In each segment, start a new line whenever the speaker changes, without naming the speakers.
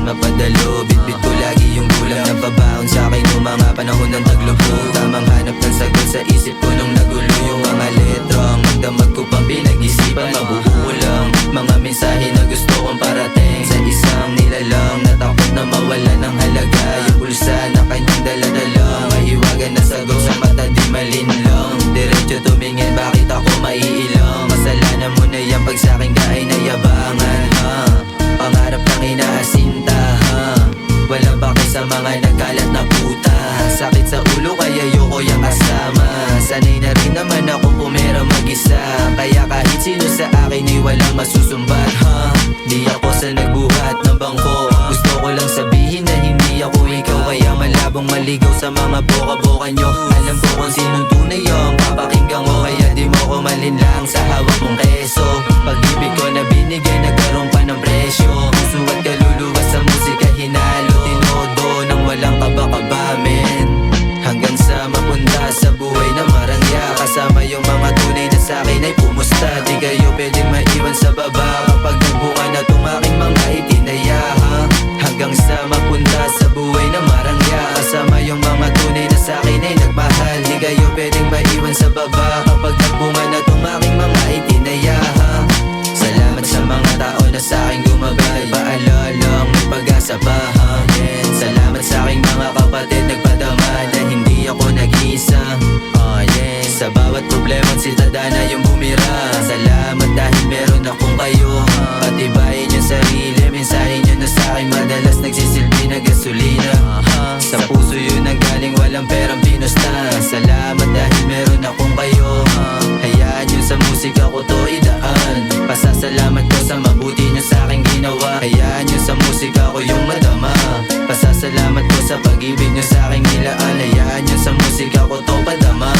mapadalo. Bitbit ko lagi yung gulang na pabaon sa akin yung mga panahon ng taglubog. Tamang hanap ng sagot sa isip ko nung nagulo yung mga letrang magdamag ko pang pinag-isipan, mabuhulang mga mensahe na gusto kong parating sa isang nilalang na takot na mawala ng halaga. Yung pulsa na kanyang daladalang mahiwagan na sagot sa mata di malinlang. Diretso tumingin, bakit ako maiilang? Kasalanan mo na yan pag sa'kin ka ay nayabangan, ha? Pangarap lang inaasinta, ha? Walang baki sa mga nagkalat na puta. Sakit sa ulo kaya ayoko yung kasama. Sanay na rin naman ako pumera mag-isa, kaya kahit sino sa akin ay walang masusumbat, ha? Di ako sa nagbuhat ng bangko. Gusto ko lang sabihin na hindi ako ikaw, kaya malabong maligaw sa mga boka-boka nyo. Alam ko kung sinong tunay yung papakinggan ko, kaya di mo ko malinlang sa hawak mong keso. Pag-ibig ko na binigay nagkaroon pa ng presyo. Puso at kaluluwa sa musika hinalo, tinodo nang walang kaba-kaba, men. Hanggang sa mapunta sa buhay na marangya, kasama yung mga tunay na sa'kin ay pumusta. Di kayo pwedeng maiwan sa baba kapag nagbunga na tong aking mga itinaya, ha? Hanggang sa mapunta sa buhay na marangya, kasama yung mga tunay na sa'kin ay nagmahal. Di kayo pwedeng maiwan sa baba kapag nagbunga na tong aking mga itinaya, ha? Salamat sa mga tao na sa'king gumabay, paalalang may pag-asa pa, ha? Salamat sa aking mga kapatid nagpadama na hindi ako nag-iisa, sa bawat problema si Tadana yung bumira. Salamat dahil meron akong kayo, patibayin yung sarili, mensahe nyo na sa'kin madalas nagsisilbi na gasolina. Sa puso yun ang galing, walang perang pinusta. Salamat dahil meron akong kayo, hayaan nyo sa musika ko to idaan. Pasasalamat ko sa mabuti nyo sa'king ginawa, hayaan nyo sa musika ko yung madama. Pasasalamat ko sa pag-ibig nyo sa'king nilaan, hayaan nyo sa musika ko to padama.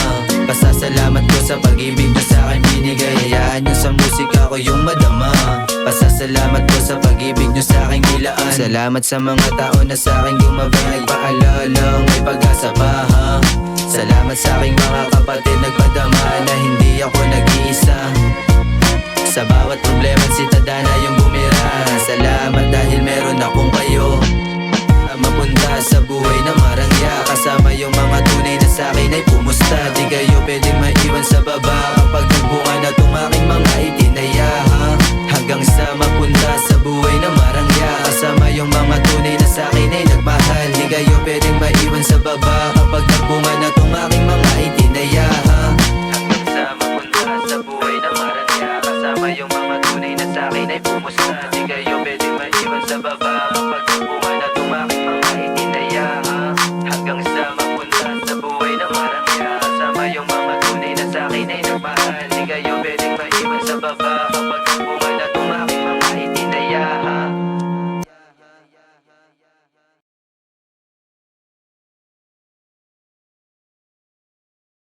Pasasalamat ko sa pag-ibig nyo sa'king binigay, hayaan nyo sa musika ko yung madama. Pasasalamat ko sa pag-ibig nyo sa'king nilaan. Salamat sa mga tao na sa'king gumabay, paalalang may pag-asa pa, ha? Salamat sa aking mga kapatid nagpadama na hindi ako nag-iisa. Sa bawat problema si Tadana yung bumira. Salamat dahil meron akong kayo. Mapunta sa buhay na marangya, kasama yung mga tunay na sa'kin ay pumusta. Di kayo pwedeng maiwan sa baba kapag nagbunga na tong aking mga itinaya, ha? Hanggang sa mapunta sa buhay na marangya, kasama yung mga tunay na sa'kin ay nagmahal. Di kayo pwedeng maiwan sa baba kapag nagbunga na tong aking mga itinaya, ha? Hanggang sa mapunta sa buhay na marangya, kasama yung mga tunay na sa'kin ay pumusta. Di kayo pwedeng maiwan sa baba kapag nagbunga na tong aking mga itinaya, ha? Hanggang sa mapunta sa buhay na marangya, kasama yung mga tunay na sa'kin ay nagmahal. Di kayo pwedeng maiwan sa baba kapag